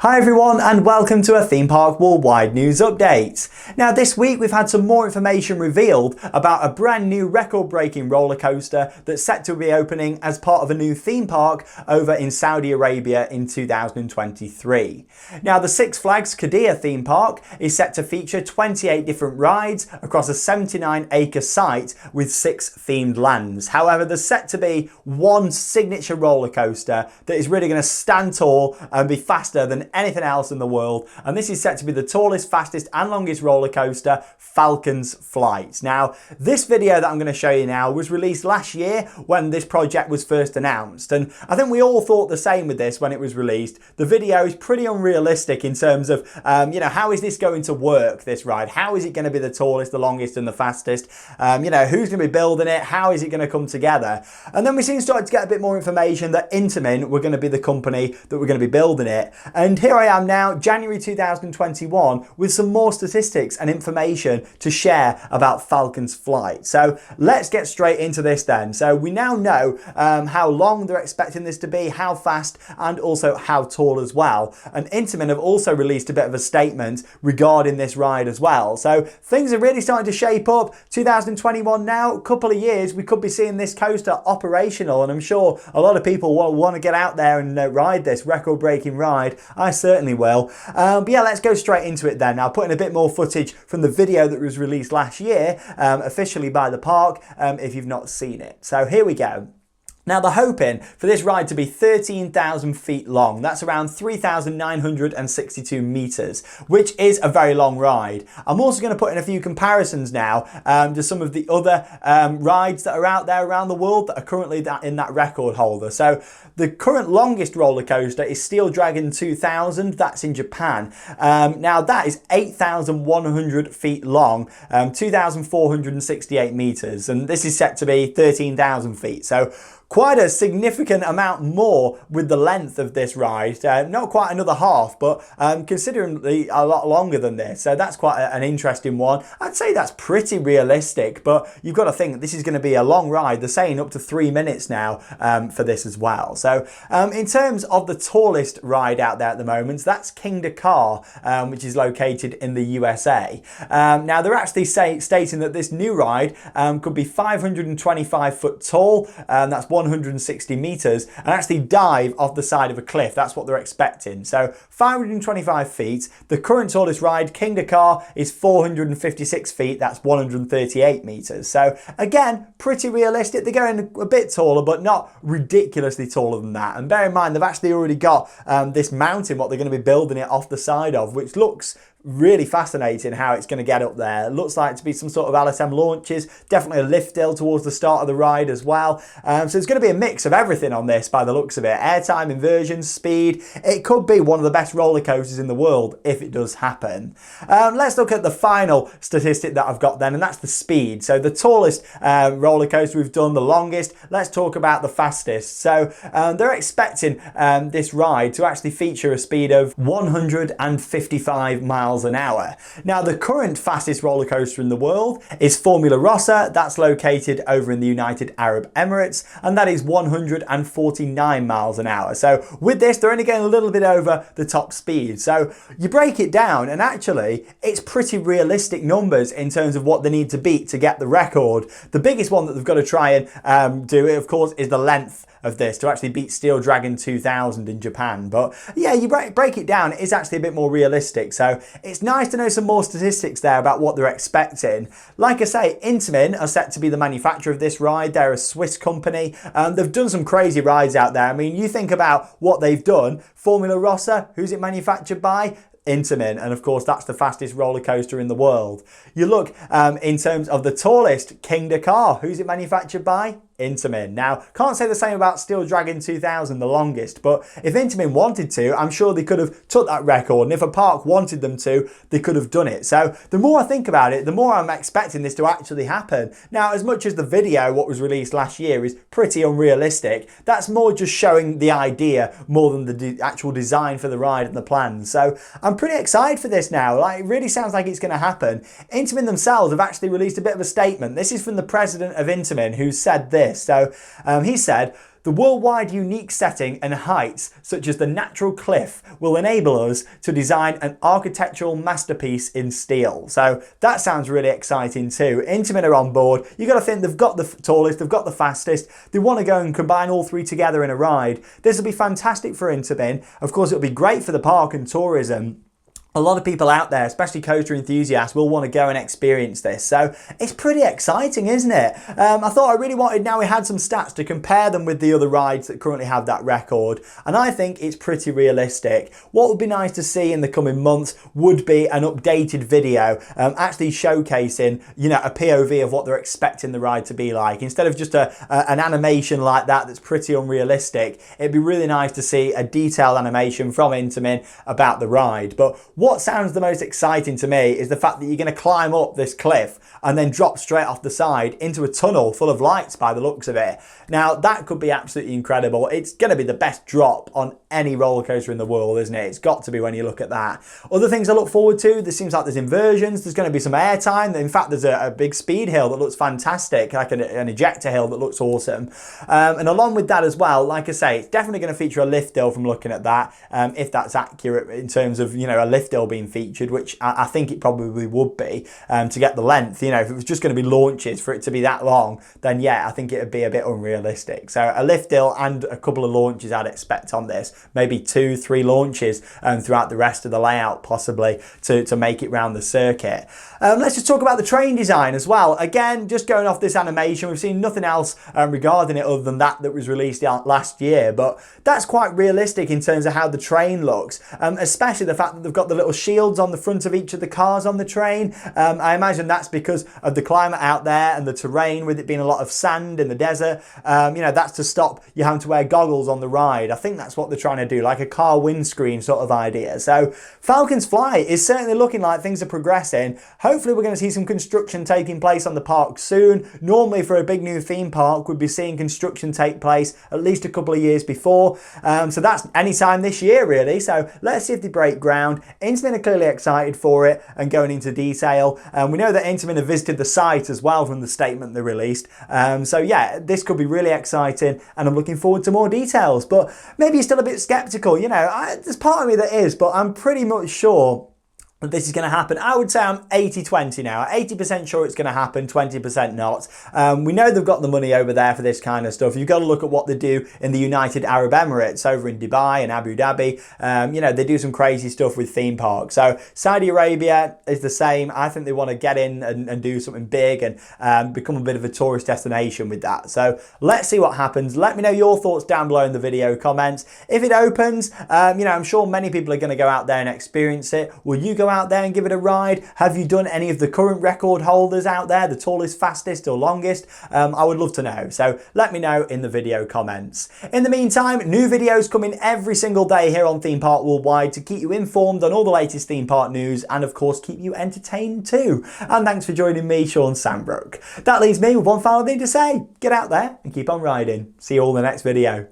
Hi everyone and welcome to a Theme Park Worldwide News Update. Now this week we've had some more information revealed about a brand new record-breaking roller coaster that's set to be opening as part of a new theme park over in Saudi Arabia in 2023. Now the Six Flags Qiddiya theme park is set to feature 28 different rides across a 79-acre site with 6 themed lands. However, there's set to be one signature roller coaster that is really going to stand tall and be faster than anything else in the world, and this is set to be the tallest, fastest and longest roller coaster, Falcon's Flight. Now this video that I'm going to show you now was released last year when this project was first announced, and I think we all thought the same with this when it was released. The video is pretty unrealistic in terms of how is this going to work, this ride? How is it going to be the tallest, the longest and the fastest? Who's going to be building it? How is it going to come together? And then we soon started to get a bit more information that Intamin were going to be the company that were going to be building it. And here I am now, January 2021, with some more statistics and information to share about Falcon's Flight. So let's get straight into this then. So we now know how long they're expecting this to be, how fast, and also how tall as well. And Intamin have also released a bit of a statement regarding this ride as well. So things are really starting to shape up. 2021 now, a couple of years, we could be seeing this coaster operational, and I'm sure a lot of people will want to get out there and ride this record-breaking ride. I certainly will. But yeah, let's go straight into it then. Now, putting a bit more footage from the video that was released last year, officially by the park, if you've not seen it. So here we go. Now they're hoping for this ride to be 13,000 feet long. That's around 3,962 meters, which is a very long ride. I'm also going to put in a few comparisons now to some of the other rides that are out there around the world that are currently in that record holder. So the current longest roller coaster is Steel Dragon 2000. That's in Japan. Now that is 8,100 feet long, 2,468 meters, and this is set to be 13,000 feet. So quite a significant amount more with the length of this ride. Not quite another half, but considerably a lot longer than this. So that's quite an interesting one. I'd say that's pretty realistic, but you've got to think that this is going to be a long ride. They're saying up to 3 minutes now for this as well. So in terms of the tallest ride out there at the moment, that's King Dakar, which is located in the USA. Now they're actually stating that this new ride could be 525 foot tall, and that's 160 meters, and actually dive off the side of a cliff. That's what they're expecting. So 525 feet. The current tallest ride, King Dakar, is 456 feet. That's 138 meters. So again, pretty realistic. They're going a bit taller, but not ridiculously taller than that. And bear in mind, they've actually already got this mountain, what they're going to be building it off the side of, which looks really fascinating how it's going to get up there. It looks like to be some sort of LSM launches, definitely a lift hill towards the start of the ride as well. So it's going to be a mix of everything on this by the looks of it. Airtime, inversion, speed. It could be one of the best roller coasters in the world if it does happen. Let's look at the final statistic that I've got then, and that's the speed. So the tallest roller coaster we've done, the longest. Let's talk about the fastest. So they're expecting this ride to actually feature a speed of 155 miles an hour. Now the current fastest roller coaster in the world is Formula Rossa. That's located over in the United Arab Emirates, and that is 149 miles an hour. So with this, they're only getting a little bit over the top speed. So you break it down, and actually it's pretty realistic numbers in terms of what they need to beat to get the record. The biggest one that they've got to try and do, of course, is the length of this to actually beat Steel Dragon 2000 in Japan. But yeah, you break it down, it is actually a bit more realistic. So it's nice to know some more statistics there about what they're expecting. Like I say, Intamin are set to be the manufacturer of this ride. They're a Swiss company. They've done some crazy rides out there. I mean, you think about what they've done. Formula Rossa, who's it manufactured by? Intamin, and of course that's the fastest roller coaster in the world. You look in terms of the tallest, King Dakar, who's it manufactured by? Intamin. Now, can't say the same about Steel Dragon 2000, the longest, but if Intamin wanted to, I'm sure they could have took that record, and if a park wanted them to, they could have done it. So the more I think about it, the more I'm expecting this to actually happen. Now, as much as the video, what was released last year, is pretty unrealistic, that's more just showing the idea more than the actual design for the ride and the plans. So I'm pretty excited for this now. Like, it really sounds like it's going to happen. Intamin themselves have actually released a bit of a statement. This is from the president of Intamin, who said this. So he said, The worldwide unique setting and heights, such as the natural cliff, will enable us to design an architectural masterpiece in steel. So that sounds really exciting too. Intamin are on board. You got to think they've got the tallest, they've got the fastest. They want to go and combine all three together in a ride. This will be fantastic for Intamin. Of course, it'll be great for the park and tourism. A lot of people out there, especially coaster enthusiasts, will want to go and experience this. So it's pretty exciting, isn't it? I thought I really wanted, now we had some stats to compare them with the other rides that currently have that record. And I think it's pretty realistic. What would be nice to see in the coming months would be an updated video actually showcasing, you know, a POV of what they're expecting the ride to be like. Instead of just an animation like that that's pretty unrealistic, it'd be really nice to see a detailed animation from Intamin about the ride. But what sounds the most exciting to me is the fact that you're going to climb up this cliff and then drop straight off the side into a tunnel full of lights by the looks of it. Now that could be absolutely incredible. It's going to be the best drop on any roller coaster in the world, isn't it? It's got to be when you look at that. Other things I look forward to, there seems like there's inversions, there's going to be some air time. In fact, there's a big speed hill that looks fantastic, like an ejector hill that looks awesome. And along with that as well, like I say, it's definitely going to feature a lift hill from looking at that, if that's accurate in terms of, you know, a lift hill being featured, which I think it probably would be, to get the length. You know, if it was just going to be launches for it to be that long, then yeah, I think it would be a bit unrealistic. So a lift hill and a couple of launches I'd expect on this, maybe 2-3 launches throughout the rest of the layout possibly to make it round the circuit. Let's just talk about the train design as well. Again, just going off this animation, we've seen nothing else regarding it other than that was released last year, but that's quite realistic in terms of how the train looks, especially the fact that they've got the little shields on the front of each of the cars on the train. I imagine that's because of the climate out there and the terrain, with it being a lot of sand in the desert. You know, that's to stop you having to wear goggles on the ride. I think that's what they're trying to do, like a car windscreen sort of idea. So Falcon's flight is certainly looking like things are progressing. Hopefully we're going to see some construction taking place on the park soon. Normally for a big new theme park, we'd be seeing construction take place at least a couple of years before. So that's any time this year really. So let's see if they break ground. Intamin are clearly excited for it and going into detail. We know that Intamin have visited the site as well from the statement they released. So yeah, this could be really exciting and I'm looking forward to more details. But maybe you're still a bit skeptical, you know, there's part of me that is, but I'm pretty much sure that this is going to happen. I would say I'm 80-20 now. 80% sure it's going to happen, 20% not. We know they've got the money over there for this kind of stuff. You've got to look at what they do in the United Arab Emirates over in Dubai and Abu Dhabi. You know, they do some crazy stuff with theme parks. So Saudi Arabia is the same. I think they want to get in and do something big and become a bit of a tourist destination with that. So let's see what happens. Let me know your thoughts down below in the video comments. If it opens, you know, I'm sure many people are going to go out there and experience it. Will you go out there and give it a ride? Have you done any of the current record holders out there, the tallest, fastest or longest? I would love to know, so let me know in the video comments. In the meantime, new videos coming every single day here on Theme Park Worldwide to keep you informed on all the latest theme park news and of course keep you entertained too. And thanks for joining me, Sean Sandbrook. That leaves me with one final thing to say: get out there and keep on riding. See you all in the next video.